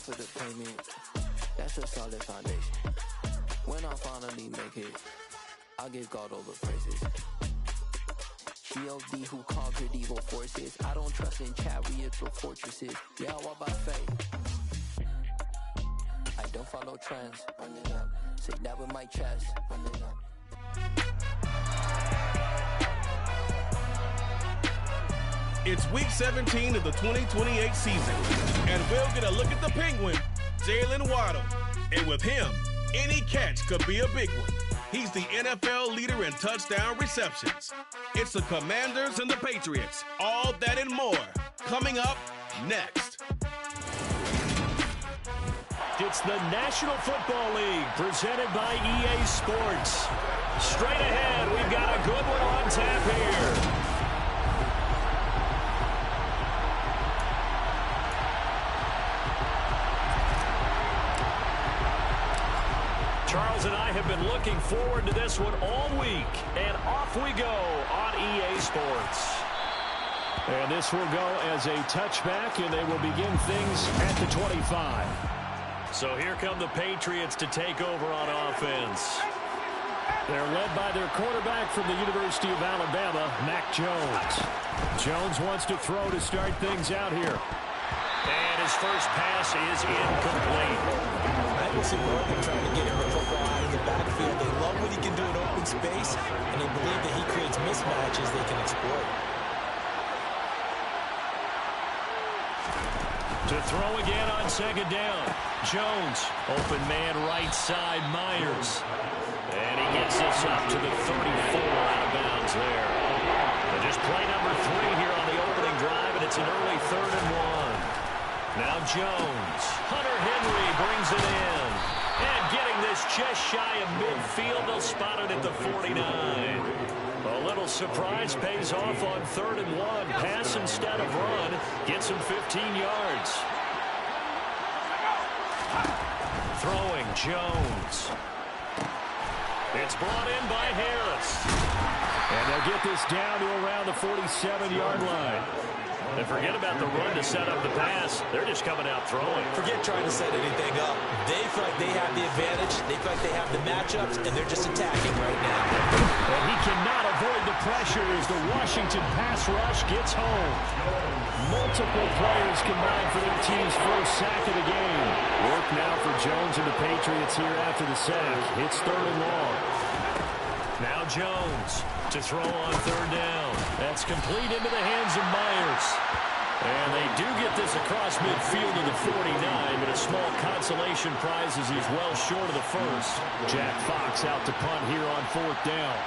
for the payment. That's a solid foundation. When I finally make it, I give God all the praises. G.O.D. who conquered evil forces. I don't trust in chariots or fortresses. Yeah, I walk by faith. I don't follow trends. Run it up. Say that with my chest. Run it up. It's week 17 of the 2028 season, and we'll get a look at the Penguin, Jalen Waddle. And with him, any catch could be a big one. He's the NFL leader in touchdown receptions. It's the Commanders and the Patriots, all that and more, coming up next. It's the National Football League, presented by EA Sports. Straight ahead, we've got a good one on tap here. Charles and I have been looking forward to this one all week, and off we go on EA Sports. And this will go as a touchback, and they will begin things at the 25. So here come the Patriots to take over on offense. They're led by their quarterback from the University of Alabama, Mac Jones. Jones wants to throw to start things out here. And his first pass is incomplete. I can see Oregon trying to get him the football out of the backfield. They love what he can do in open space, and they believe that he creates mismatches they can exploit. To throw again on second down. Jones, open man right side, Myers. And he gets this up to the 34 out of bounds there. And just play number 3 here on the opening drive, and it's an early 3rd and 1. Now Jones. Hunter Henry brings it in. And getting this just shy of midfield, they'll spot it at the 49. A little surprise pays off on 3rd and 1. Pass instead of run. Gets him 15 yards. Throwing Jones. It's brought in by Harris. And they'll get this down to around the 47-yard line. And forget about the run to set up the pass. They're just coming out throwing. Forget trying to set anything up. They feel like they have the advantage. They feel like they have the matchups, and they're just attacking right now. And he cannot avoid the pressure as the Washington pass rush gets home. Multiple players combined for their team's first sack of the game. Work now for Jones and the Patriots here after the sack. It's 3rd and long. Now Jones to throw on 3rd down. That's complete into the hands of Myers. And they do get this across midfield to the 49, but a small consolation prize as he's well short of the first. Jack Fox out to punt here on 4th down.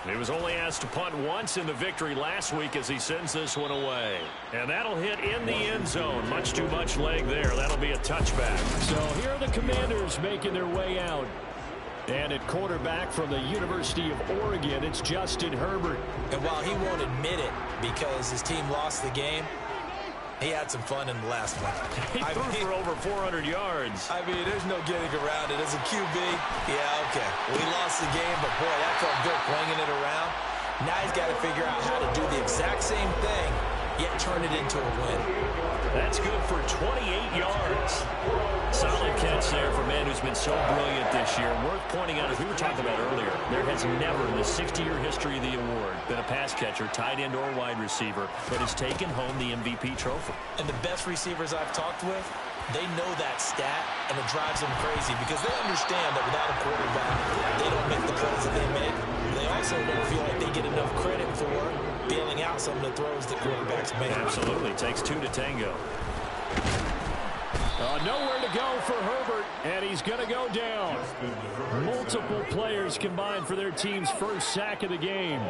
He was only asked to punt once in the victory last week as he sends this one away. And that'll hit in the end zone. Much too much leg there. That'll be a touchback. So here are the Commanders making their way out. And at quarterback from the University of Oregon, it's Justin Herbert. And while he won't admit it because his team lost the game, he had some fun in the last one. He threw for over 400 yards. I mean, there's no getting around it. As a QB, yeah, okay. We lost the game, but boy, that felt good playing it around. Now he's got to figure out how to do the exact same thing, yet turn it into a win. That's good for 28 yards. Solid catch there for a man who's been so brilliant this year. Worth pointing out, as we were talking about earlier, there has never in the 60-year history of the award been a pass catcher, tight end, or wide receiver, but has taken home the MVP trophy. And the best receivers I've talked with, they know that stat, and it drives them crazy because they understand that without a quarterback, they don't make the plays that they make. They also don't feel like they get enough credit for bailing out some of the throws that quarterbacks make. Absolutely. Takes 2 to tango. Nowhere to go for Herbert, and he's going to go down. Multiple players combined for their team's first sack of the game.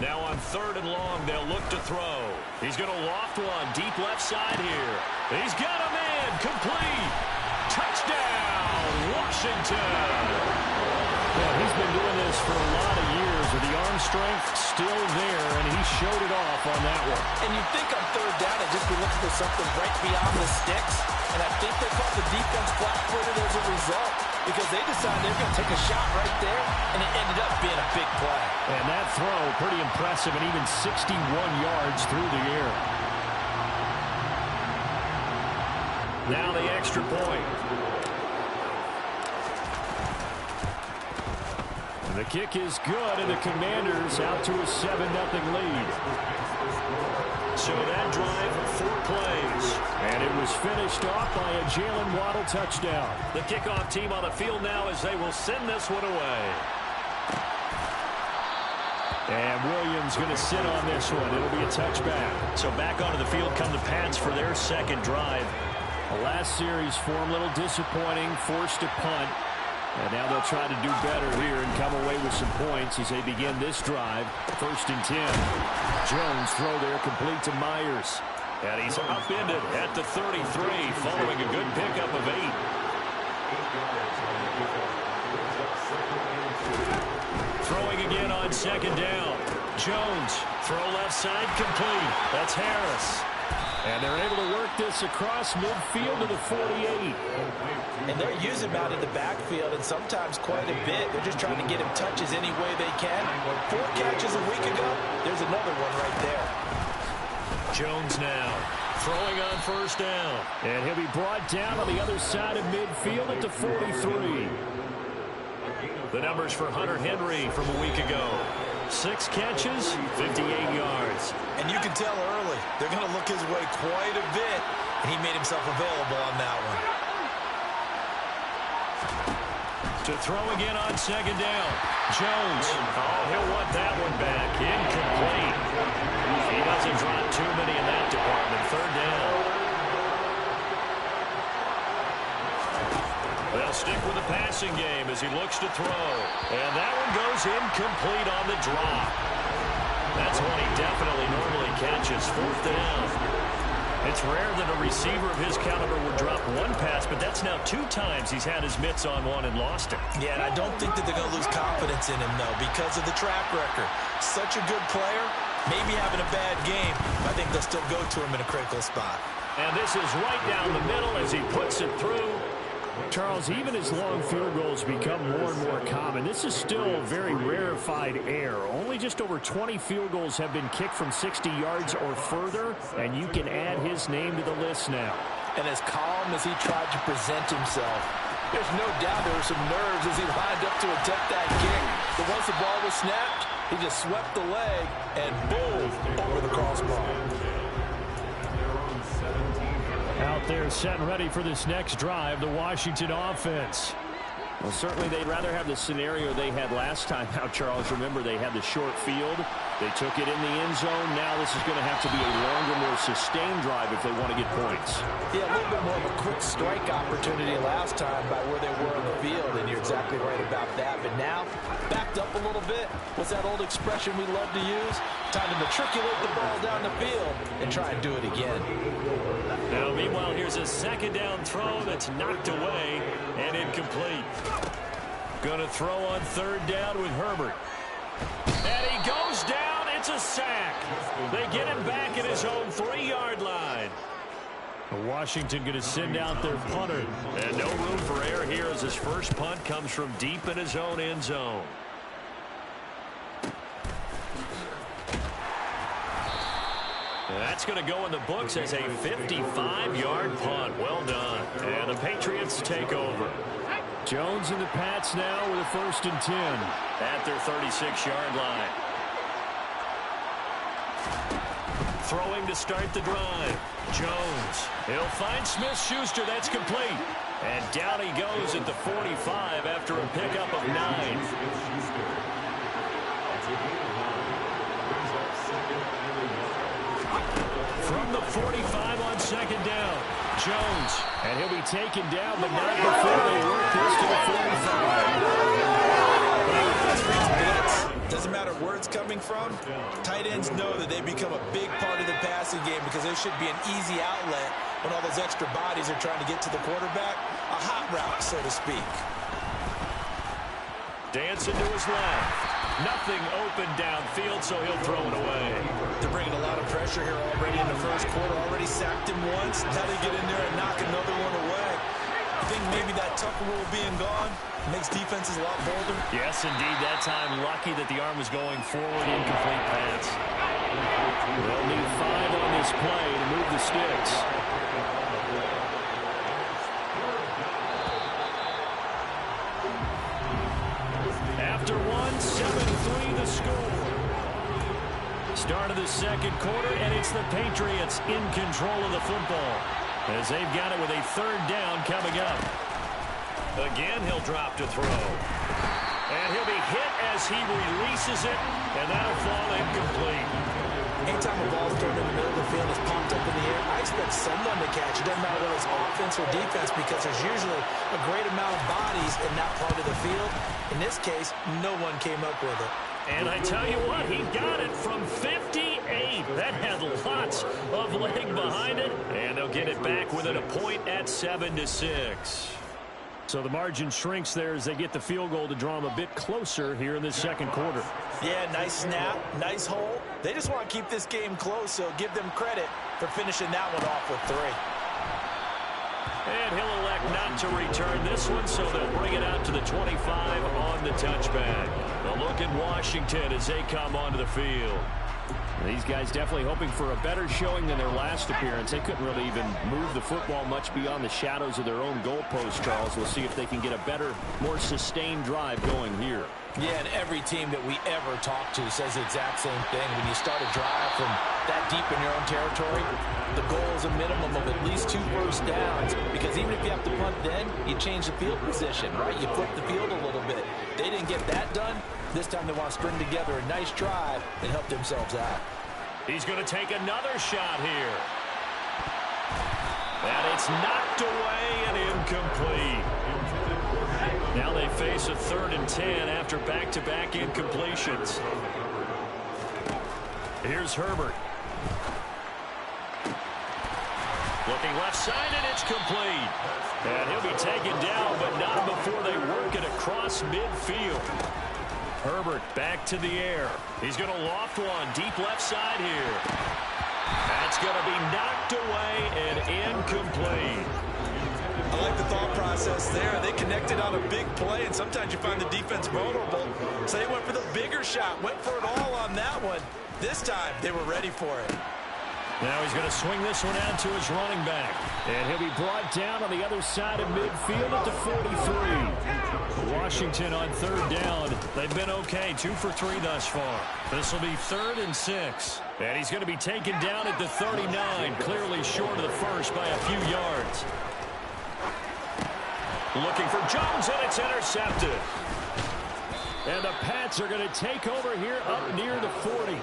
Now on 3rd and long, they'll look to throw. He's going to loft one deep left side here. He's got a man complete. Touchdown, Washington. Well, he's been doing this for a lot of years with the arm strength still there, and he showed it off on that one. And you think on 3rd down, it just be looking for something right beyond the sticks, and I think they caught the defense flat-footed as a result. because they decided they're going to take a shot right there, and it ended up being a big play. And that throw, pretty impressive, and even 61 yards through the air. Now the extra point. And the kick is good, and the Commanders out to a 7-0 lead. So that drive, 4 plays. And it was finished off by a Jalen Waddle touchdown. The kickoff team on the field now as they will send this one away. And Williams going to sit on this one. It'll be a touchback. So back onto the field come the Pats for their second drive. The last series for them a little disappointing, forced a punt. And now they'll try to do better here and come away with some points as they begin this drive. 1st and 10. Jones throw there complete to Myers. And he's upended at the 33 following a good pickup of 8. Throwing again on 2nd down. Jones, throw left side complete. That's Harris. And they're able to work this across midfield to the 48. And they're using him out in the backfield, and sometimes quite a bit. They're just trying to get him touches any way they can. 4 catches a week ago. There's another one right there. Jones now throwing on 1st down. And he'll be brought down on the other side of midfield at the 43. The numbers for Hunter Henry from a week ago. 6 catches, 58 yards. And you can tell early, they're going to look his way quite a bit, and he made himself available on that one. To throw again on 2nd down. Jones. Oh, he'll want that one back. Incomplete. He doesn't drop too many in that department. 3rd down. They'll stick with the passing game as he looks to throw. And that one goes incomplete on the drop. That's one he definitely normally catches. 4th down. It's rare that a receiver of his caliber would drop one pass, but that's now 2 times he's had his mitts on one and lost it. Yeah, and I don't think that they're going to lose confidence in him, though, because of the track record. Such a good player, maybe having a bad game. I think they'll still go to him in a critical spot. And this is right down the middle as he puts it through. Charles, even as long field goals become more and more common, this is still very rarefied air. Only just over 20 field goals have been kicked from 60 yards or further, and you can add his name to the list now. And as calm as he tried to present himself, there's no doubt there were some nerves as he lined up to attempt that kick. But once the ball was snapped, he just swept the leg and boom, over the crossbar. Out there set and ready for this next drive, the Washington offense. Well, certainly they'd rather have the scenario they had last time out, Charles. Remember, they had the short field. They took it in the end zone. Now this is going to have to be a longer, more sustained drive if they want to get points. Yeah, a little bit more of a quick strike opportunity last time by where they were on the field, and you're exactly right about that. But now, backed up a little bit. What's that old expression we love to use? Time to matriculate the ball down the field and try and do it again. Now, meanwhile, here's a 2nd down throw that's knocked away and incomplete. Going to throw on 3rd down with Herbert. And he goes down. It's a sack. They get him back at his own 3-yard line. Washington going to send out their punter. And no room for error here as his first punt comes from deep in his own end zone. That's going to go in the books as a 55-yard punt. Well done. And the Patriots take over. Jones and the Pats now with a 1st and 10 at their 36-yard line. Throwing to start the drive. Jones. He'll find Smith-Schuster. That's complete. And down he goes at the 45 after a pickup of 9. From the 45 on 2nd down. Jones. And he'll be taken down, but not before they work this to the 45. Doesn't matter where it's coming from. Tight ends know that they become a big part of the passing game because there should be an easy outlet when all those extra bodies are trying to get to the quarterback. A hot route, so to speak. Dancing to his left. Nothing open downfield, so he'll throw it away. They're bringing a lot of pressure here already in the first quarter. Already sacked him once. Now they get in there and knock another one away. think maybe that Tucker rule being gone makes defenses a lot bolder? Yes, indeed. That time, lucky that the arm was going forward. Incomplete pass. They'll need 5 on this play to move the sticks. After one, 7-3 the score. Start of the second quarter, and it's the Patriots in control of the football as they've got it with a 3rd down coming up. Again, he'll drop to throw. And he'll be hit as he releases it, and that'll fall incomplete. Anytime a ball's thrown in the middle of the field, it's popped up in the air, I expect someone to catch. It doesn't matter whether it's offense or defense because there's usually a great amount of bodies in that part of the field. In this case, no one came up with it. And I tell you what, he got it from 58. That had lots of leg behind it. And they'll get it back within a point at 7-6. So the margin shrinks there as they get the field goal to draw them a bit closer here in this second quarter. Yeah, nice snap, nice hole. They just want to keep this game close, so give them credit for finishing that one off with 3. And he'll elect not to return this one, so they'll bring it out to the 25 on the touchback. A look at Washington as they come onto the field. These guys definitely hoping for a better showing than their last appearance. They couldn't really even move the football much beyond the shadows of their own goalpost, Charles. We'll see if they can get a better, more sustained drive going here. Yeah, and every team that we ever talk to says the exact same thing. When you start a drive from that deep in your own territory, the goal is a minimum of at least 2 first downs, because even if you have to punt then, you change the field position, right? You flip the field a little bit. They didn't get that done. This time they want to string together a nice drive and help themselves out. He's going to take another shot here. And it's knocked away and incomplete. Now they face a 3rd and 10 after back-to-back incompletions. Here's Herbert. Looking left side, and it's complete. And he'll be taken down, but not before they work it across midfield. Herbert back to the air. He's going to loft one deep left side here. That's going to be knocked away and incomplete. I like the thought process there. They connected on a big play, and sometimes you find the defense vulnerable. So they went for the bigger shot, went for it all on that one. This time, they were ready for it. Now he's going to swing this one out to his running back. And he'll be brought down on the other side of midfield at the 43. Washington on 3rd down. They've been okay, 2 for 3 thus far. This will be 3rd and 6. And he's going to be taken down at the 39, clearly short of the first by a few yards. Looking for Jones, and it's intercepted. And the Pats are going to take over here up near the 40.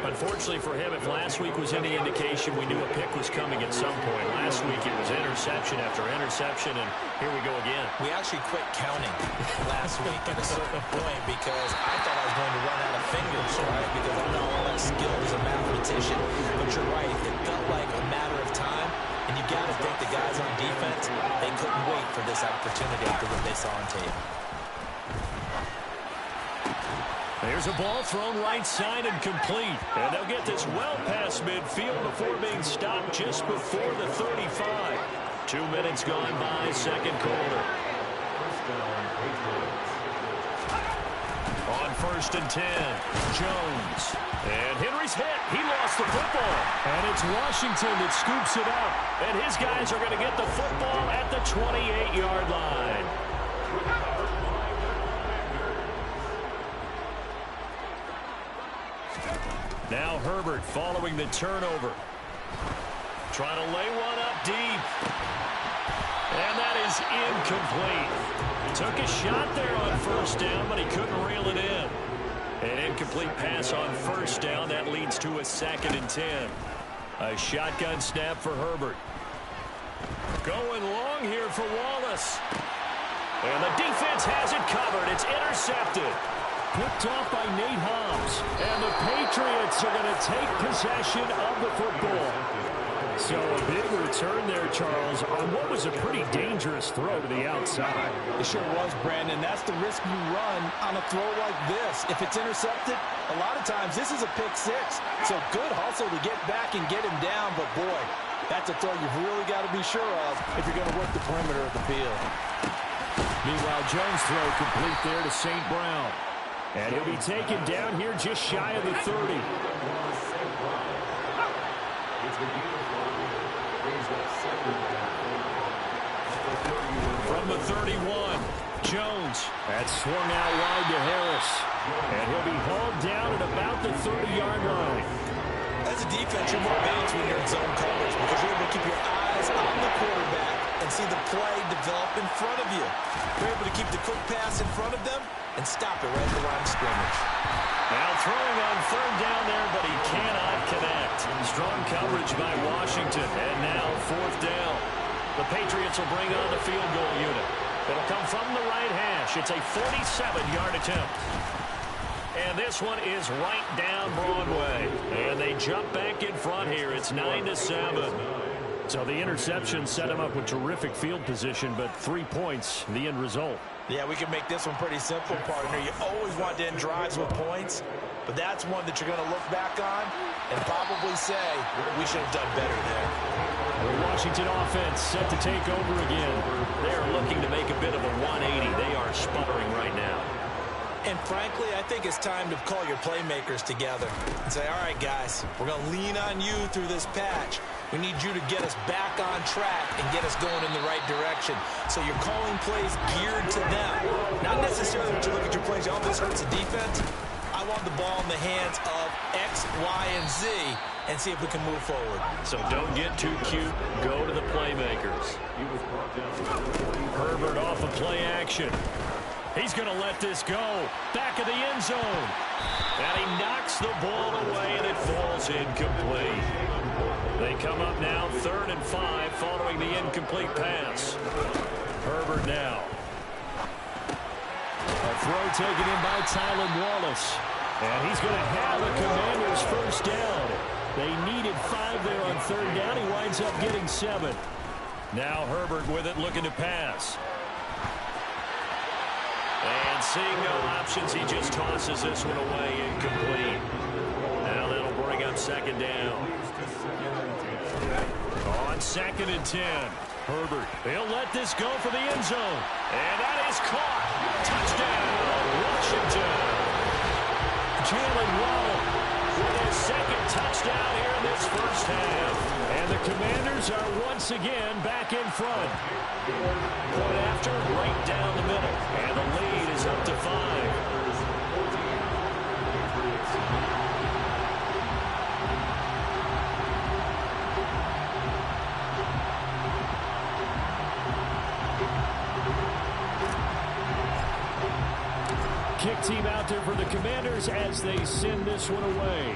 Unfortunately for him, if last week was any indication, we knew a pick was coming at some point. Last week it was interception after interception, and here we go again. We actually quit counting last week at a certain point because I thought I was going to run out of fingers, right? Because I'm not all that skilled as a mathematician. But you're right, it felt like a matter of time. And you got to think the guys on defense, they couldn't wait for this opportunity after what they saw on tape. There's a ball thrown right side and complete. And they'll get this well past midfield before being stopped just before the 35. 2 minutes gone by, second quarter. On 1st and 10, Jones. And Henry's hit. He lost the football. And it's Washington that scoops it up. And his guys are going to get the football at the 28-yard line. Now Herbert following the turnover. Trying to lay one up deep. And that is incomplete. Took a shot there on 1st down, but he couldn't reel it in. An incomplete pass on 1st down. That leads to a 2nd and 10. A shotgun snap for Herbert. Going long here for Wallace. And the defense has it covered. It's intercepted. Picked off by Nate Hobbs. And the Patriots are going to take possession of the football. So a big return there, Charles, on what was a pretty dangerous throw to the outside. It sure was, Brandon. That's the risk you run on a throw like this. If it's intercepted, a lot of times this is a pick 6. So good hustle to get back and get him down. But, boy, That's a throw you've really got to be sure of if you're going to work the perimeter of the field. Meanwhile, Jones' throw complete there to St. Brown. And he'll be taken down here just shy of the 30. From the 31, Jones. That's swung out wide to Harris. And he'll be hauled down at about the 30-yard line. As a defense, you're more balanced when you're in zone coverage because you're able to keep your eyes on the quarterback and see the play develop in front of you. You're able to keep the quick pass in front of them and stop it right at the line of scrimmage. Now throwing on third down there, but he cannot connect. Strong coverage by Washington. And now fourth down. The Patriots will bring on the field goal unit. It'll come from the right hash. It's a 47-yard attempt. And this one is right down Broadway. And they jump back in front here. It's 9-7. So the interception set him up with terrific field position, but 3 points, the end result. Yeah, we can make this one pretty simple, partner. You always want to end drives with points, but that's one that you're going to look back on and probably say, we should have done better there. The Washington offense set to take over again. They're looking to make a bit of a 180. They are sputtering right now. And frankly, I think it's time to call your playmakers together and say, all right, guys, we're going to lean on you through this patch. We need you to get us back on track and get us going in the right direction. So you're calling plays geared to them. Not necessarily that you look at your plays, oh, this hurts the defense. I want the ball in the hands of X, Y, and Z and see if we can move forward. So don't get too cute. Go to the playmakers. Herbert off of play action. He's going to let this go. Back of the end zone. And he knocks the ball away, and it falls incomplete. They come up now 3rd and 5 following the incomplete pass. Herbert now. A throw taken in by Tylan Wallace. And he's going to have the Commanders first down. They needed 5 there on 3rd down. He winds up getting 7. Now Herbert with it, looking to pass. And seeing no options, he just tosses this one away, incomplete. Now that'll bring up 2nd down. On 2nd and 10, Herbert, he'll let this go for the end zone. And that is caught. Touchdown, Washington. Jalen Waddle with his 2nd touchdown here in this first half. And the Commanders are once again back in front. Point after, right down the middle. And the lead is up to 5. Kick team out there for the Commanders as they send this one away.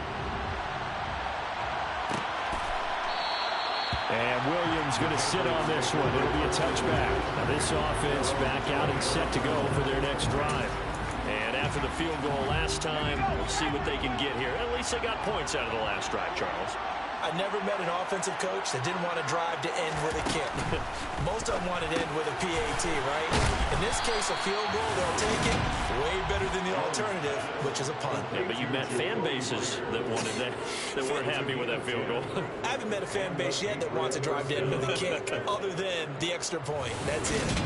And Williams going to sit on this one. It'll be a touchback. Now this offense back out and set to go for their next drive. And after the field goal last time, we'll see what they can get here. At least they got points out of the last drive, Charles. I never met an offensive coach that didn't want to drive to end with a kick. Most of them wanted to end with a PAT, right? In this case, a field goal, they'll take it. Way better than the alternative, which is a punt. Yeah, but you met fan bases that wanted that weren't happy with that field goal. I haven't met a fan base yet that wants to drive to end with a kick, other than the extra point. That's it.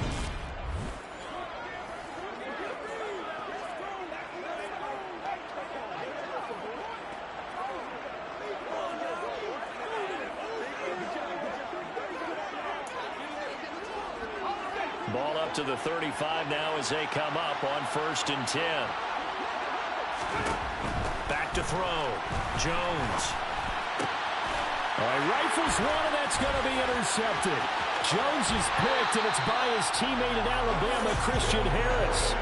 Ball up to the 35 now as they come up on 1st and 10. Back to throw. Jones. All right, rifles one, and that's going to be intercepted. Jones is picked, and it's by his teammate in Alabama, Christian Harris.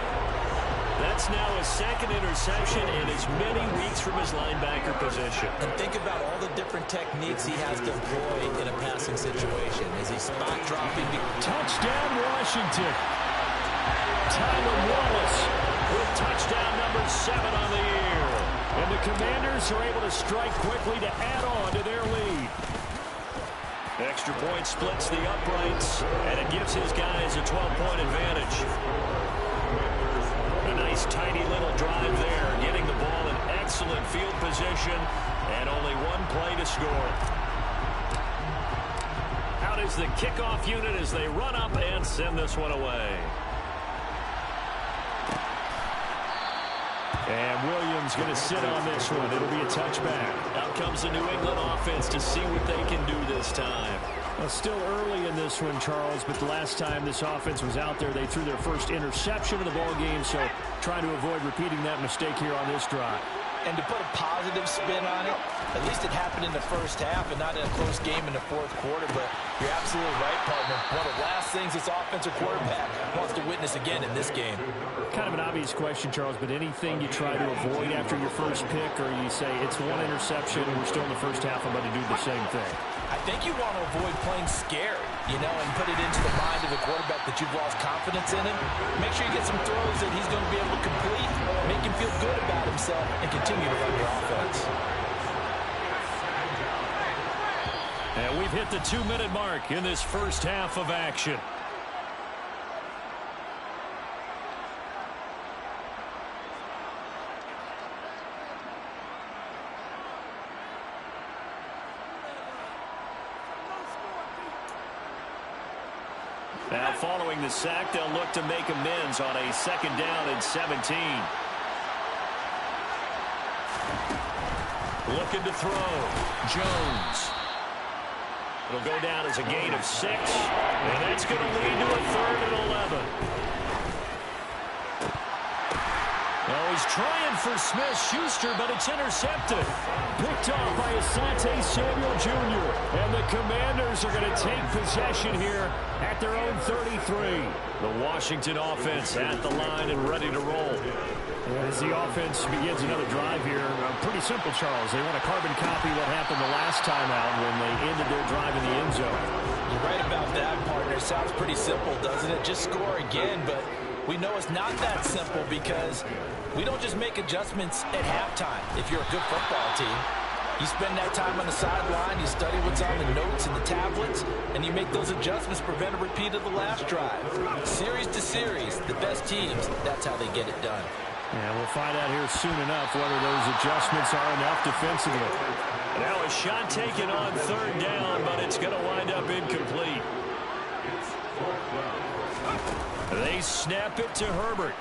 That's now his 2nd interception in as many weeks from his linebacker position. And think about all the different techniques he has to employ in a passing situation. Is he spot dropping? Touchdown, Washington. Tylan Wallace with touchdown number 7 on the year. And the Commanders are able to strike quickly to add on to their lead. Extra point splits the uprights, and it gives his guys a 12-point advantage. A nice, tidy little drive there, getting the ball in excellent field position, and only 1 play to score. out as the kickoff unit as they run up and send this one away. And Williams going to sit on this one. It'll be a touchback. Out comes the New England offense to see what they can do this time. Well, still early in this one, Charles, but the last time this offense was out there, they threw their first interception of the ball game, so trying to avoid repeating that mistake here on this drive. And to put a positive spin on it, at least it happened in the first half and not in a close game in the fourth quarter. But you're absolutely right, partner. One of the last things this offensive quarterback wants to witness again in this game. Kind of an obvious question, Charles, but anything you try to avoid after your first pick, or you say it's one interception and we're still in the first half, I'm going to do the same thing? I think you want to avoid playing scared, and put it into the mind of the quarterback that you've lost confidence in him. Make sure you get some throws that he's going to be able to complete, make him feel good about himself, and continue to run your offense. And we've hit the 2-minute mark in this first half of action. Now following the sack, they'll look to make amends on a 2nd down and 17. Looking to throw. Jones. It'll go down as a gain of 6. And that's going to lead to a 3rd and 11. Oh, he's trying for Smith-Schuster, but it's intercepted. Picked off by Asante Samuel Jr. And the Commanders are going to take possession here at their own 33. The Washington offense at the line and ready to roll. As the offense begins another drive here, pretty simple, Charles. They want to carbon copy what happened the last time out when they ended their drive in the end zone. You're right about that, partner. Sounds pretty simple, doesn't it? Just score again, but we know it's not that simple because we don't just make adjustments at halftime if you're a good football team. You spend that time on the sideline, you study what's on the notes and the tablets, and you make those adjustments, prevent a repeat of the last drive. Series to series, the best teams, that's how they get it done. And we'll find out here soon enough whether those adjustments are enough defensively. Now a shot taken on 3rd down, but it's going to wind up incomplete. They snap it to Herbert.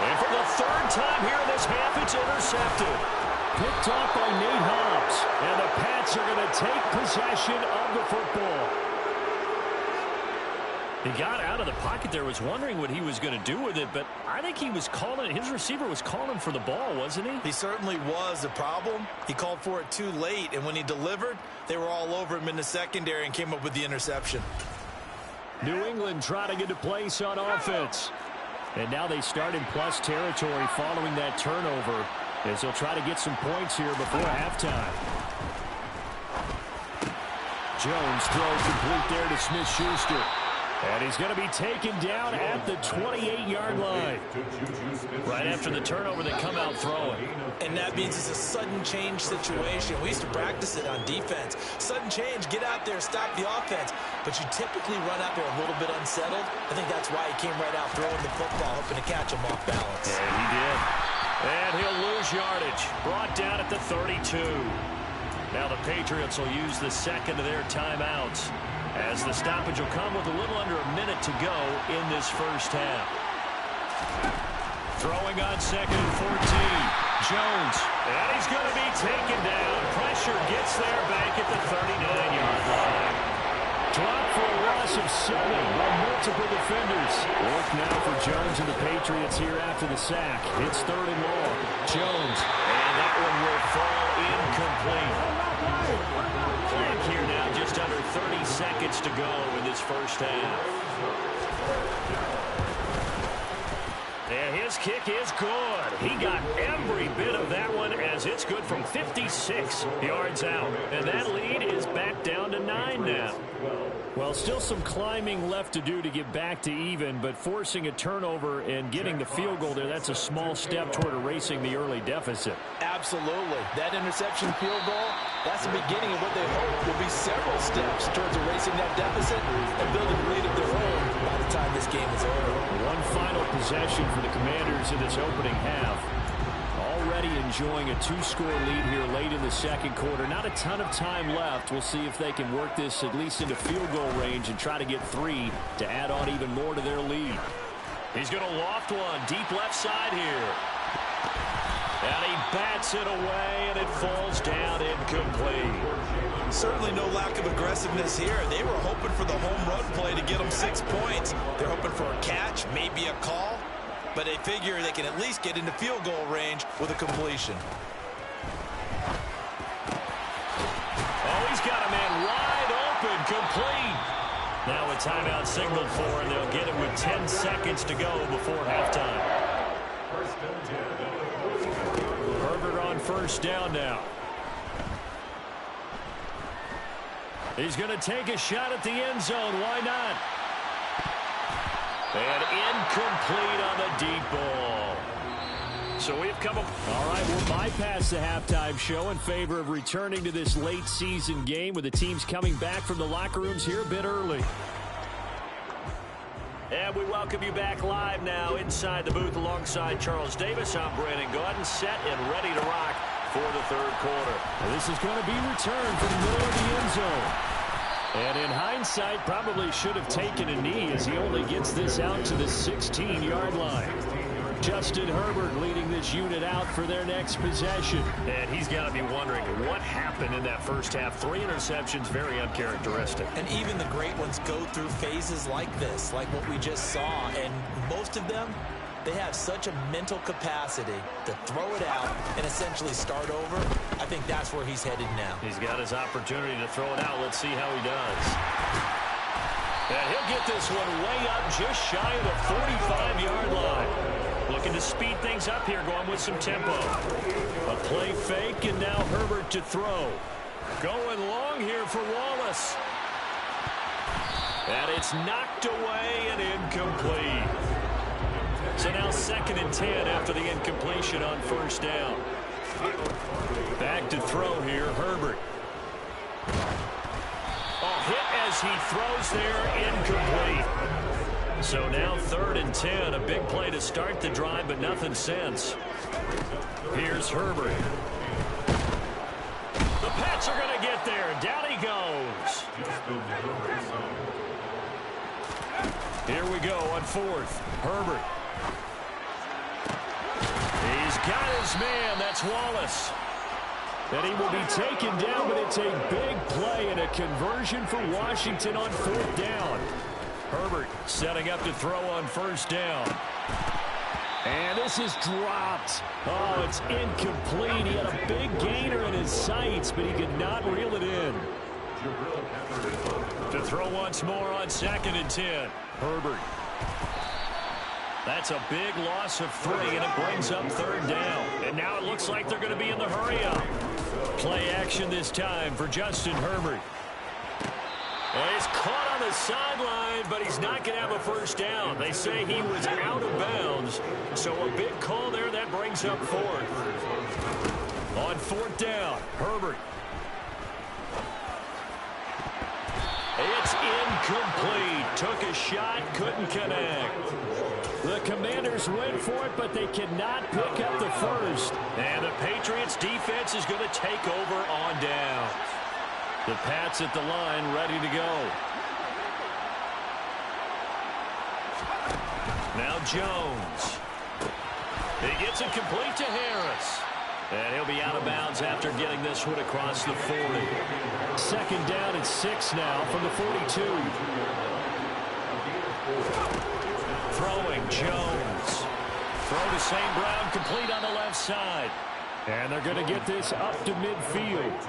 And for the 3rd time here in this half, it's intercepted. Picked off by Nate Hobbs. And the Pats are going to take possession of the football. He got out of the pocket there, was wondering what he was going to do with it, but I think he was calling it. His receiver was calling for the ball, wasn't he? He certainly was. The problem, he called for it too late, and when he delivered, they were all over him in the secondary and came up with the interception. New England trying to get a place on offense. And now they start in plus territory following that turnover as they'll try to get some points here before halftime. Jones throws complete there to Smith-Schuster. And he's going to be taken down at the 28-yard line. Right after the turnover, they come out throwing. And that means it's a sudden change situation. We used to practice it on defense. Sudden change, get out there, stop the offense. But you typically run out there a little bit unsettled. I think that's why he came right out throwing the football, hoping to catch him off balance. And he did. And he'll lose yardage. Brought down at the 32. Now the Patriots will use the 2nd of their timeouts, as the stoppage will come with a little under a minute to go in this first half. Throwing on 2nd and 14. Jones. And he's going to be taken down. Pressure gets there back at the 39-yard line. Dropped for a loss of 7 by multiple defenders. Work now for Jones and the Patriots here after the sack. It's 3rd and long. Jones. And that one will fall incomplete. Clock here now, just under 30 seconds to go in this first half. And his kick is good. He got every bit of that one as it's good from 56 yards out. And that lead is back down to 9 now. Well, still some climbing left to do to get back to even, but forcing a turnover and getting the field goal there, that's a small step toward erasing the early deficit. Absolutely. That interception field goal, that's the beginning of what they hope will be several steps towards erasing that deficit and building a lead of their own by the time this game is over. One final possession for the Commanders in this opening half. All already enjoying a two-score lead here late in the second quarter. Not a ton of time left. We'll see if they can work this at least into field goal range and try to get 3 to add on even more to their lead. He's going to loft one deep left side here. And he bats it away, and it falls down incomplete. Certainly no lack of aggressiveness here. They were hoping for the home run play to get them 6 points. They're hoping for a catch, maybe a call, but they figure they can at least get into field goal range with a completion. Oh, he's got a man wide open, complete. Now a timeout signaled for, and they'll get it with 10 seconds to go before halftime. Herbert on first down now. He's going to take a shot at the end zone. Why not? And incomplete on the deep ball. So we've come up. All right, we'll bypass the halftime show in favor of returning to this late season game with the teams coming back from the locker rooms here a bit early. And we welcome you back live now inside the booth alongside Charles Davis. I'm Brandon Gordon, set and ready to rock for the third quarter. And this is going to be returned from the middle of the end zone. And in hindsight, probably should have taken a knee as he only gets this out to the 16-yard line. Justin Herbert leading this unit out for their next possession. And he's got to be wondering what happened in that first half. 3 interceptions, very uncharacteristic. And even the great ones go through phases like this, like what we just saw. And most of them, they have such a mental capacity to throw it out and essentially start over. I think that's where he's headed now. He's got his opportunity to throw it out. Let's see how he does. And he'll get this one way up just shy of the 45-yard line. Looking to speed things up here, going with some tempo. A play fake, and now Herbert to throw. Going long here for Wallace. And it's knocked away and incomplete. So now 2nd and 10 after the incompletion on first down. Back to throw here, Herbert. Oh, hit as he throws there, incomplete. So now 3rd and 10, a big play to start the drive, but nothing since. Here's Herbert. The Pats are going to get there. Down he goes. Here we go on 4th. Herbert. He's got his man. That's Wallace. And he will be taken down, but it's a big play and a conversion for Washington on 4th down. Herbert setting up to throw on first down. And this is dropped. Oh, it's incomplete. He had a big gainer in his sights, but he could not reel it in. To throw once more on 2nd and 10. Herbert. That's a big loss of 3, and it brings up 3rd down. And now it looks like they're going to be in the hurry-up. Play action this time for Justin Herbert. Well, he's caught on the sideline, but he's not going to have a first down. They say he was out of bounds, so a big call there. That brings up 4th. On 4th down, Herbert. It's incomplete. Took a shot, couldn't connect. The Commanders went for it, but they cannot pick up the first. And the Patriots defense is going to take over on down. The Pats at the line, ready to go. Now Jones. He gets it complete to Harris. And he'll be out of bounds after getting this one across the 40. 2nd down and 6 now from the 42. Throwing Jones. Throw to St. Brown, complete on the left side. And they're going to get this up to midfield.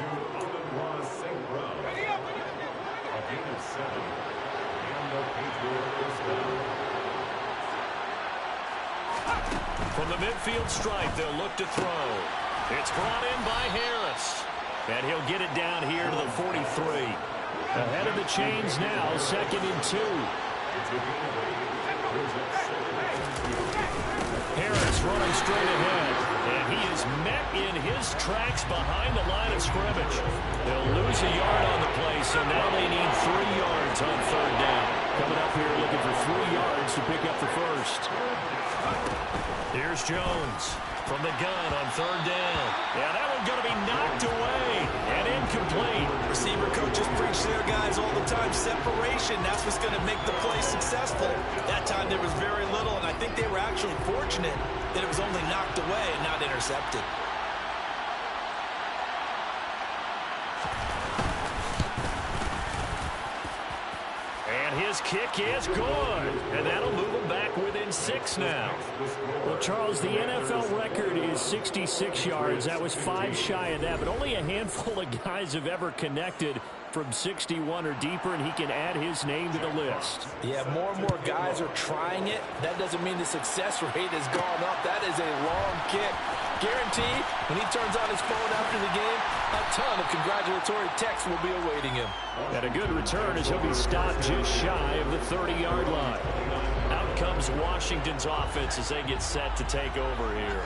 From the midfield stripe, they'll look to throw. It's brought in by Harris. And he'll get it down here to the 43. Ahead of the chains now, 2nd and 2. Harris running straight ahead. And he is met in his tracks behind the line of scrimmage. They'll lose a yard on the play, so now they need 3 yards on 3rd down. Coming up here looking for 3 yards to pick up the first. Here's Jones. from the gun on third down. Yeah, that one's going to be knocked away and incomplete. Receiver coaches preach to their guys all the time. Separation, that's what's going to make the play successful. That time there was very little, and I think they were actually fortunate that it was only knocked away and not intercepted. His kick is good, and that'll move him back within 6 now. Well, Charles, the NFL record is 66 yards. That was 5 shy of that, but only a handful of guys have ever connected from 61 or deeper, and he can add his name to the list. Yeah, more and more guys are trying it. That doesn't mean the success rate has gone up. That is a long kick. Guaranteed, when he turns on his phone after the game, a ton of congratulatory texts will be awaiting him. And a good return as he'll be stopped just shy of the 30-yard line. Out comes Washington's offense as they get set to take over here.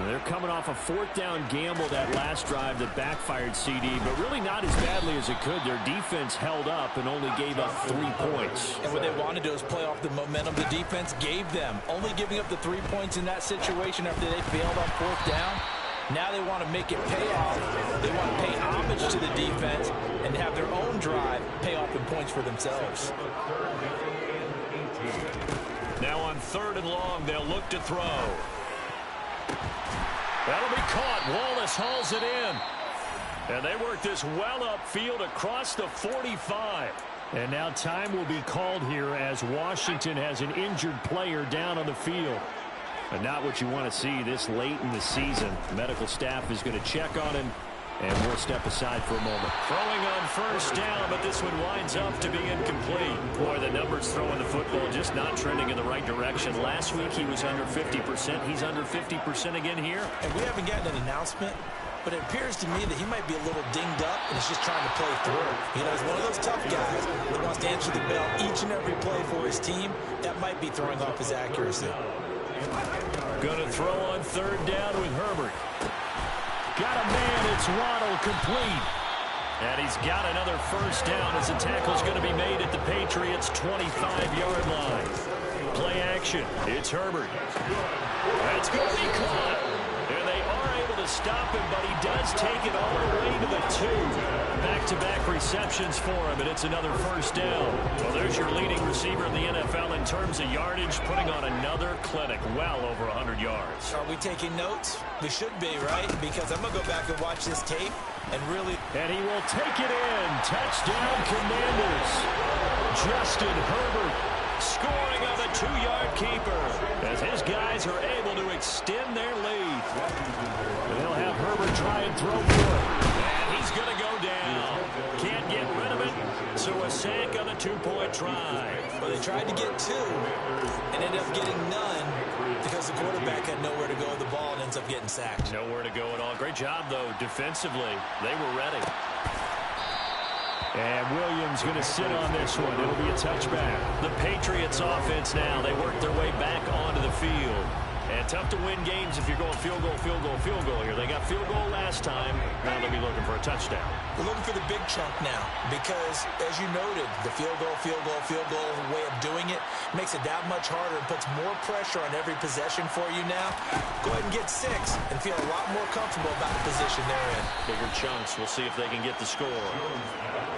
They're coming off a 4th down gamble that last drive that backfired CD, but really not as badly as it could. Their defense held up and only gave up 3 points. And what they wanted to do is play off the momentum the defense gave them. Only giving up the 3 points in that situation after they failed on 4th down. Now they want to make it pay off. They want to pay homage to the defense and have their own drive pay off in points for themselves. Now on 3rd and long, they'll look to throw. That'll be caught. Wallace hauls it in. And they work this well upfield across the 45. And now time will be called here as Washington has an injured player down on the field. And not what you want to see this late in the season. The medical staff is going to check on him, and we'll step aside for a moment. Throwing on 1st down, but this one winds up to be incomplete. Boy, the numbers throwing the football just not trending in the right direction. Last week he was under 50%. He's under 50% again here. And we haven't gotten an announcement, but it appears to me that he might be a little dinged up and is just trying to play through. You know, he's one of those tough guys that wants to answer the bell each and every play for his team. That might be throwing off his accuracy. Going to throw on 3rd down with Herbert. Got a man, it's Waddle, complete. And he's got another 1st down as the tackle's going to be made at the Patriots' 25-yard line. Play action. It's Herbert. That's going to be caught. And they are able to stop him, but he does take it all the way to the 2. Back-to-back receptions for him, and it's another 1st down. Well, there's your leading receiver in the NFL in terms of yardage, putting on another clinic, well over 100 yards. Are we taking notes? We should be, right? Because I'm going to go back and watch this tape and really... And he will take it in. Touchdown, Commanders. Justin Herbert scoring on the 2-yard keeper as his guys are able to extend their lead. They'll have Herbert try and throw for it. And he's going to go down. Can't get rid of it, so a sack on the 2-point try. Well, they tried to get 2 and ended up getting none because the quarterback had nowhere to go with the ball and ends up getting sacked. Nowhere to go at all. Great job, though, defensively. They were ready. And Williams going to sit on this one. It'll be a touchback. The Patriots offense now. They work their way back onto the field. And tough to win games if you're going field goal, field goal, field goal here. They got field goal last time. Now they'll be looking for a touchdown. We're looking for the big chunk now because, as you noted, the field goal way of doing it makes it that much harder and puts more pressure on every possession for you now. Go ahead and get 6 and feel a lot more comfortable about the position they're in. Bigger chunks. We'll see if they can get the score.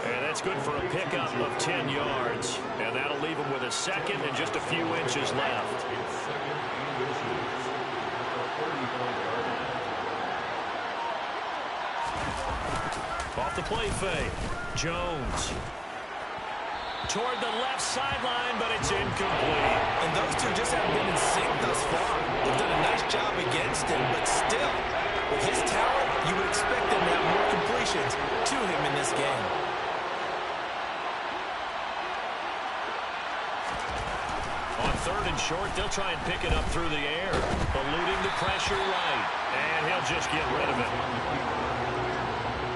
And that's good for a pickup of 10 yards. And that'll leave them with a second and just a few inches left. Off the play fake. Jones. Toward the left sideline, but it's incomplete. And those two just haven't been in sync thus far. They've done a nice job against him, but still, with his talent, you would expect them to have more completions to him in this game. On 3rd and short, they'll try and pick it up through the air. Eluding the pressure right. And he'll just get rid of it.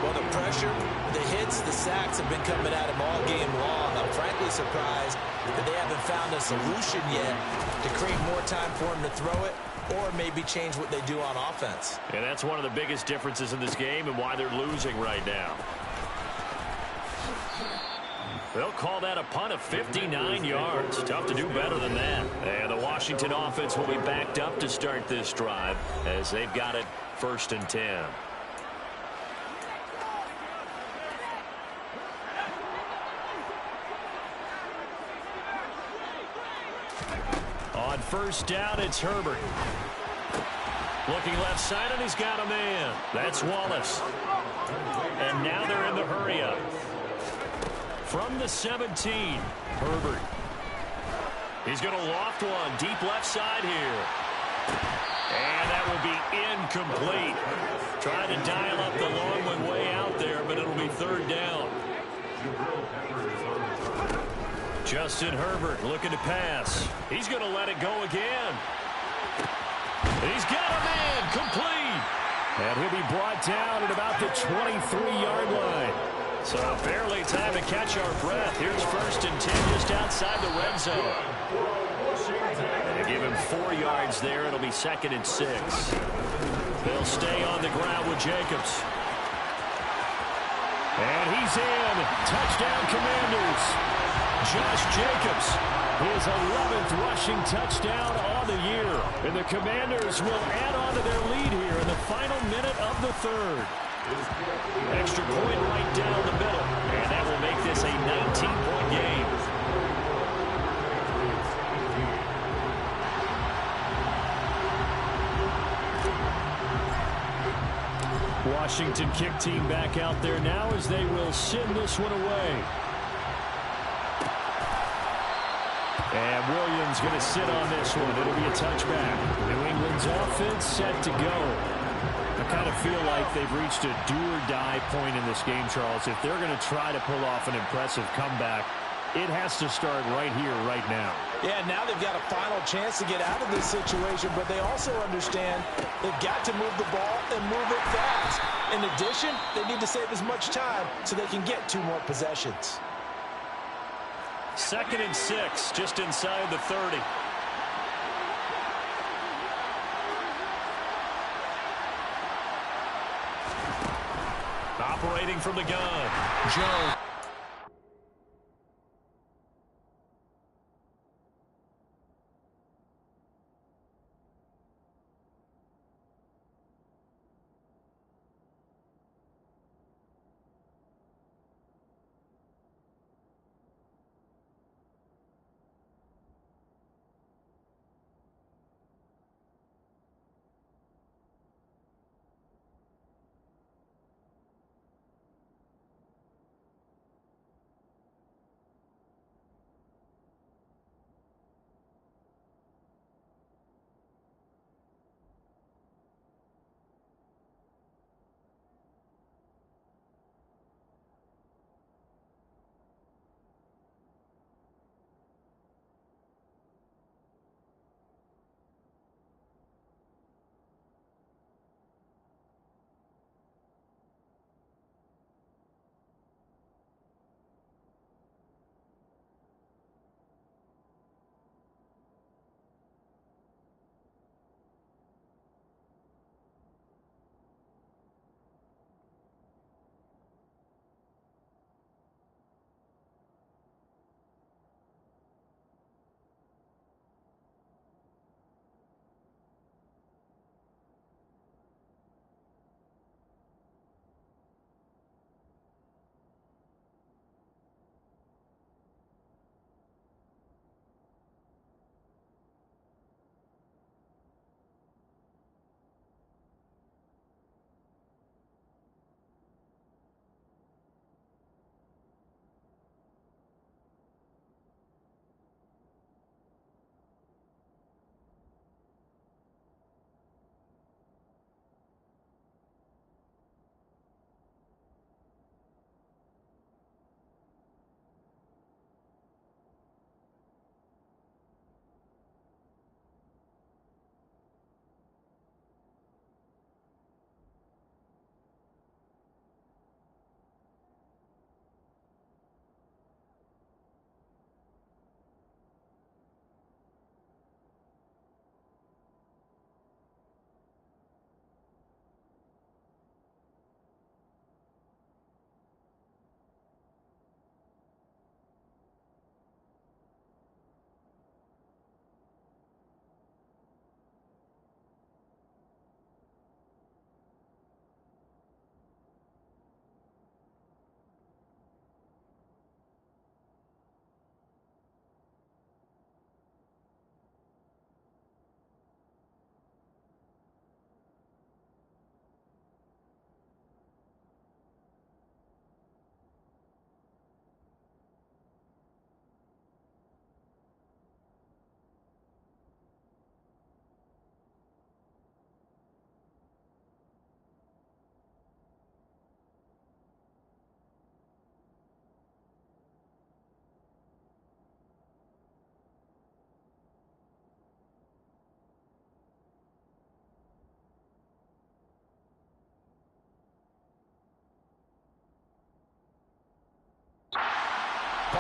Well, the pressure, the hits, the sacks have been coming at him all game long. I'm frankly surprised that they haven't found a solution yet to create more time for him to throw it or maybe change what they do on offense. And that's one of the biggest differences in this game and why they're losing right now. They'll call that a punt of 59 yards. Tough to do better than that. And the Washington offense will be backed up to start this drive as they've got it 1st and 10. On 1st down, it's Herbert. Looking left side, and he's got a man. That's Wallace. And now they're in the hurry-up. From the 17, Herbert. He's going to loft one deep left side here. And that will be incomplete. Trying to dial up the long one way out there, but it'll be 3rd down. Justin Herbert looking to pass. He's going to let it go again. He's got a man, complete. And he'll be brought down at about the 23-yard line. So barely time to catch our breath. Here's 1st and 10 just outside the red zone. They give him 4 yards there. It'll be 2nd and 6. They'll stay on the ground with Jacobs. And he's in. Touchdown, Commanders. Josh Jacobs, his 11th rushing touchdown on the year. And the Commanders will add on to their lead here in the final minute of the 3rd. Extra point right down the middle. And that will make this a 19-point game. Washington kick team back out there now as they will send this one away. And Williams going to sit on this one. It'll be a touchback. New England's offense set to go. I kind of feel like they've reached a do-or-die point in this game, Charles. If they're going to try to pull off an impressive comeback, it has to start right here, right now. Yeah, now they've got a final chance to get out of this situation, but they also understand they've got to move the ball and move it fast. In addition, they need to save as much time so they can get 2 more possessions. 2nd and 6, just inside the 30. Operating from the gun, Joe.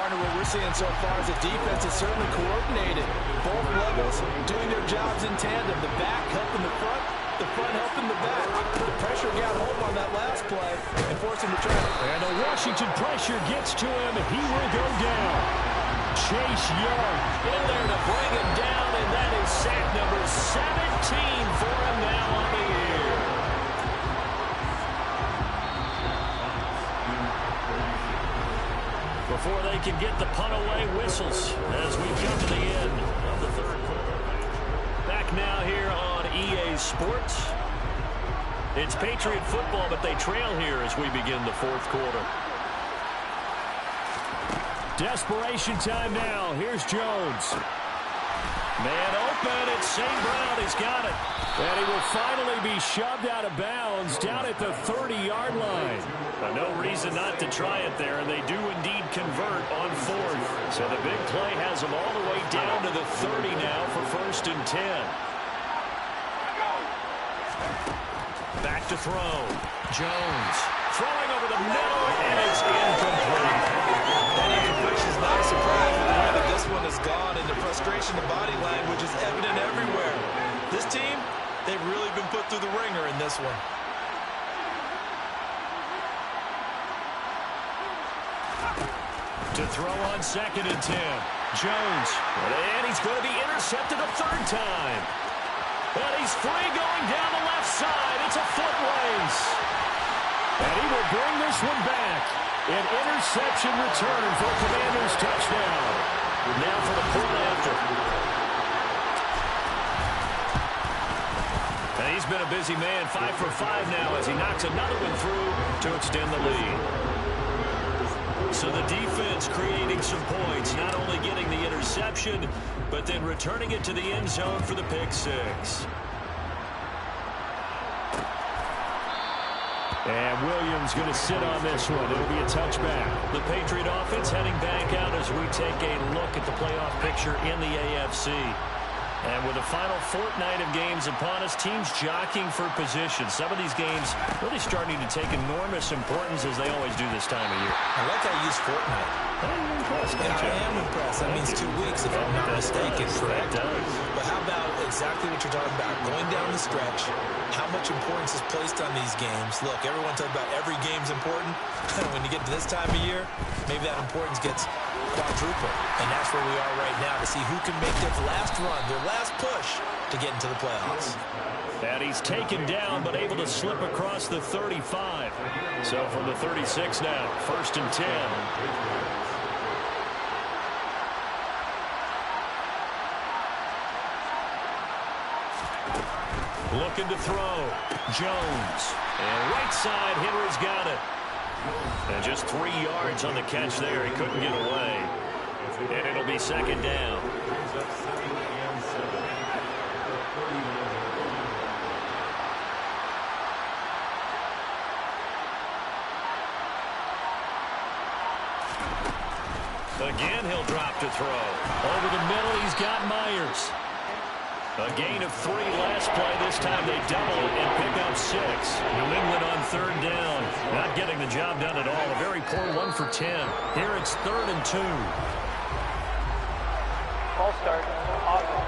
partner, what we're seeing so far is the defense is certainly coordinated. Both levels doing their jobs in tandem. The back helping the front helping the back. The pressure got home on that last play and forced him to try. And the Washington pressure gets to him. He will go down. Chase Young in there to bring him down, and that is sack number 17 for him now on the year. Before they can get the punt away, whistles as we come to the end of the third quarter. Back now here on EA Sports. It's Patriot football, but they trail here as we begin the fourth quarter. Desperation time now. Here's Jones. Man open, it's St. Brown. He's got it. And he will finally be shoved out of bounds down at the 30-yard line. No reason not to try it there, and they do indeed convert on fourth. So the big play has them all the way down to the 30 now for 1st and 10. Back to throw. Jones throwing over the middle, and it's incomplete. That incompletion is not a surprise with the way that this one has gone, and the frustration, the body language is evident everywhere. This team, they've really been put through the ringer in this one. To throw on 2nd and 10. Jones, and he's going to be intercepted a third time. And he's free going down the left side. It's a foot race. And he will bring this one back. An interception return for Commanders touchdown. Now for the point after. And he's been a busy man, 5 for 5 now as he knocks another one through to extend the lead. So the defense creating some points, not only getting the interception, but then returning it to the end zone for the pick six. And Williams going to sit on this one. It'll be a touchback. The Patriot offense heading back out as we take a look at the playoff picture in the AFC. And with the final fortnight of games upon us, teams jockeying for position. Some of these games really starting to take enormous importance as they always do this time of year. I like how you use fortnight. I'm impressed. I am impressed. That means 2 weeks if I'm not mistaken, correct? But how about exactly what you're talking about? Going down the stretch, how much importance is placed on these games? Look, everyone talks about every game's important. When you get to this time of year, maybe that importance gets quadruple. And that's where we are right now to see who can make their last run, their last push to get into the playoffs. And he's taken down but able to slip across the 35. So from the 36 now, 1st and 10. Looking to throw. Jones. And right side, Henry's got it. And just 3 yards on the catch there. He couldn't get away. And it'll be 2nd down. Again, he'll drop to throw. Over the middle, he's got Myers. A gain of 3 last play. This time they double it and pick up 6. New England on 3rd down. Not getting the job done at all. A very poor 1 for 10. Here it's 3rd and 2. Ball start. Awesome.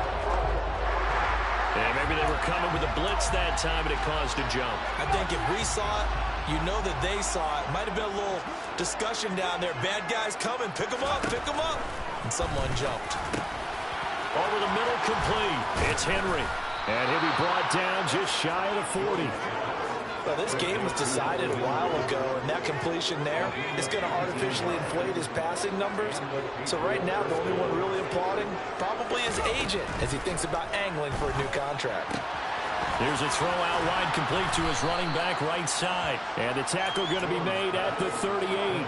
And maybe they were coming with a blitz that time, and it caused a jump. I think if we saw it, you know that they saw it. Might have been a little discussion down there. Bad guys coming. Pick them up. Pick them up. And someone jumped. Over the middle, complete. It's Henry. And he'll be brought down just shy of the 40. Well, this game was decided a while ago, and that completion there is going to artificially inflate his passing numbers. So right now, the only one really applauding probably his agent as he thinks about angling for a new contract. Here's a throw out wide, complete to his running back right side. And the tackle going to be made at the 38.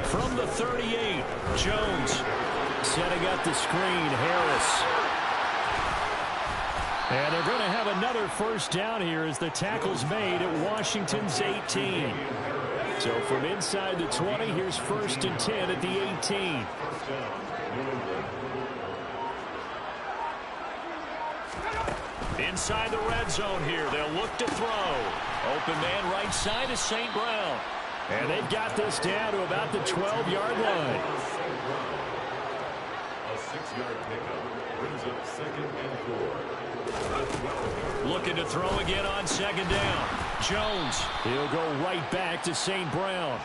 From the 38, Jones. Setting up the screen, Harris. And they're going to have another 1st down here as the tackle's made at Washington's 18. So from inside the 20, here's 1st and 10 at the 18. Inside the red zone here, they'll look to throw. Open man right side is St. Brown. And they've got this down to about the 12-yard line. A 6-yard pickup brings up 2nd and 4. Looking to throw again on 2nd down. Jones, he'll go right back to St. Brown.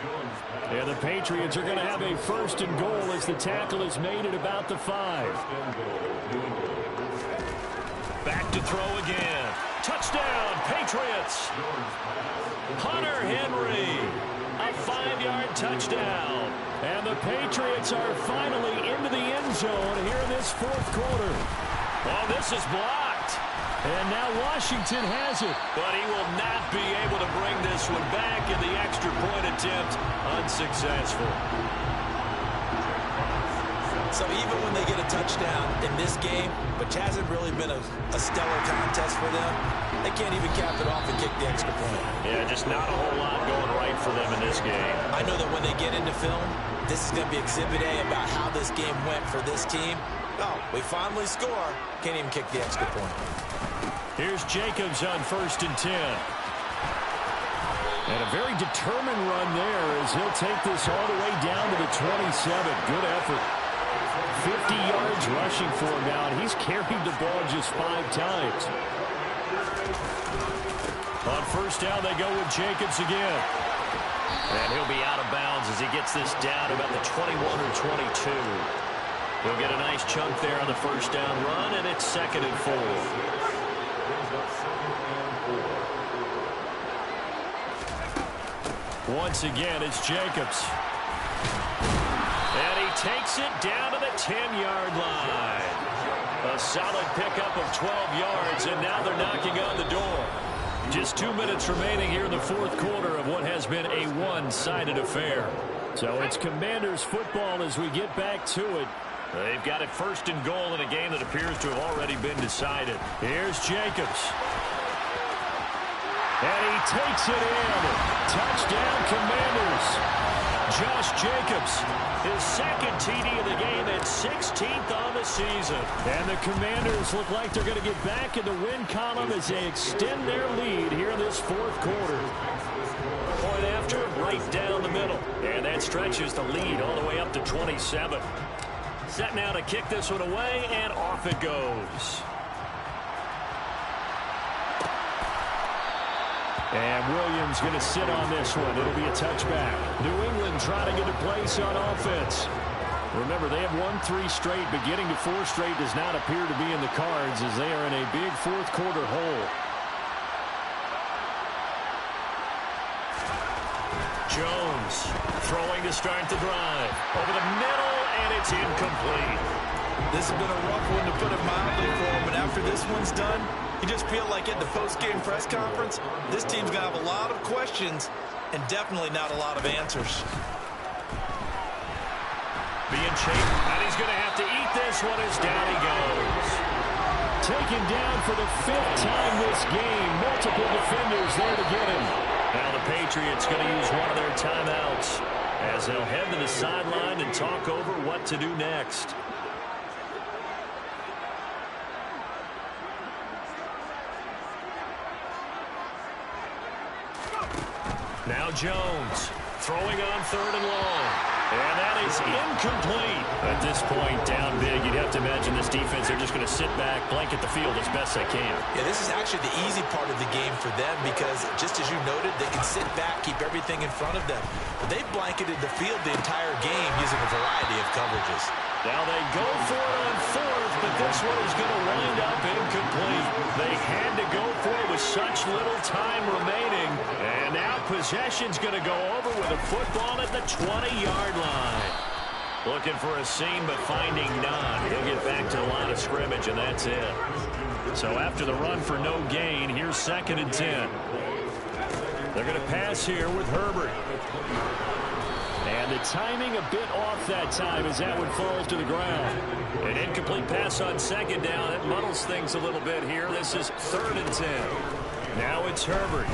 And the Patriots are going to have a 1st and goal as the tackle is made at about the 5. Back to throw again. Touchdown, Patriots. Hunter Henry, a 5-yard touchdown. And the Patriots are finally into the end zone here in this 4th quarter. Oh, this is blocked. And now Washington has it. But he will not be able to bring this one back, in the extra point attempt unsuccessful. So even when they get a touchdown in this game, which hasn't really been a stellar contest for them, they can't even cap it off and kick the extra point. Yeah, just not a whole lot going right for them in this game. I know that when they get into film, this is going to be Exhibit A about how this game went for this team. Oh, we finally score. Can't even kick the extra point. Here's Jacobs on 1st and 10. And a very determined run there as he'll take this all the way down to the 27. Good effort. 50 yards rushing for him now, and he's carried the ball just 5 times. On 1st down, they go with Jacobs again. And he'll be out of bounds as he gets this down about the 21 or 22. He'll get a nice chunk there on the 1st down run, and it's 2nd and 4. Once again, it's Jacobs. And he takes it down to the 10-yard line. A solid pickup of 12 yards, and now they're knocking on the door. Just 2 minutes remaining here in the 4th quarter of what has been a one-sided affair. So it's Commanders football as we get back to it. They've got it 1st and goal in a game that appears to have already been decided. Here's Jacobs. And he takes it in. Touchdown, Commanders. Josh Jacobs, his 2nd TD of the game and 16th on the season. And the Commanders look like they're going to get back in the win column as they extend their lead here in this 4th quarter. Point after, right down the middle. And that stretches the lead all the way up to 27. Set now to kick this one away, and off it goes. And Williams going to sit on this one. It'll be a touchback. New England trying to get a place on offense. Remember, they have won 3 straight, but getting to 4 straight does not appear to be in the cards as they are in a big 4th quarter hole. Jones throwing to start the drive. Over the middle, and it's incomplete. This has been a rough one, to put it mildly, for him, but after this one's done, you just feel like at the post-game press conference, this team's going to have a lot of questions and definitely not a lot of answers. Being chased, and he's going to have to eat this one as down he goes. Taken down for the 5th time this game. Multiple defenders there to get him. Now the Patriots going to use one of their timeouts as they'll head to the sideline and talk over what to do next. Now Jones throwing on 3rd and long. And that is incomplete. At this point, down big, you'd have to imagine this defense, they're just going to sit back, blanket the field as best they can. Yeah, this is actually the easy part of the game for them because, just as you noted, they can sit back, keep everything in front of them. But they've blanketed the field the entire game using a variety of coverages. Now they go for it on 4th, but this one is going to wind up incomplete. They had to go for it with such little time remaining. And now possession's going to go over with a football at the 20-yard line. Looking for a seam, but finding none. He'll get back to the line of scrimmage, and that's it. So after the run for no gain, here's 2nd and 10. They're going to pass here with Herbert. And the timing a bit off that time as that one falls to the ground. An incomplete pass on 2nd down. That muddles things a little bit here. This is 3rd and 10. Now it's Herbert.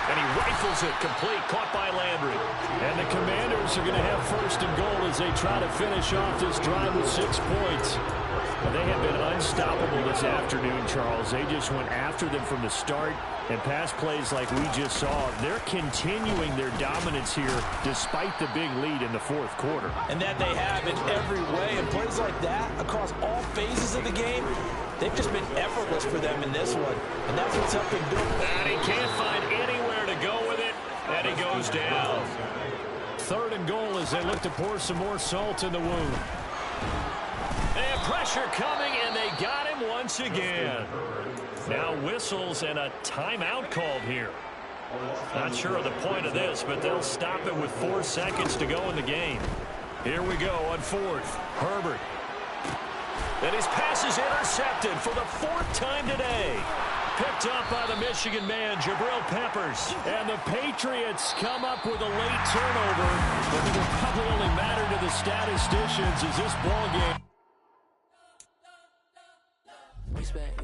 And he rifles it complete, caught by Landry. And the Commanders Bears are going to have first and goal as they try to finish off this drive with 6 points. Well, they have been unstoppable this afternoon, Charles. They just went after them from the start, and pass plays like we just saw, they're continuing their dominance here despite the big lead in the fourth quarter. And that they have in every way. And plays like that across all phases of the game, they've just been effortless for them in this one. And that's what's helped them build. And he can't find anywhere to go with it, and he goes down. Third and goal as they look to pour some more salt in the wound. And pressure coming, and they got him once again. Now whistles and a timeout called here. Not sure of the point of this, but they'll stop it with 4 seconds to go in the game. Here we go on fourth. Herbert. And his pass is intercepted for the 4th time today. Picked up by the Michigan man, Jabril Peppers. And the Patriots come up with a late turnover, but it will probably only matter to the statisticians as this ball game. Respect.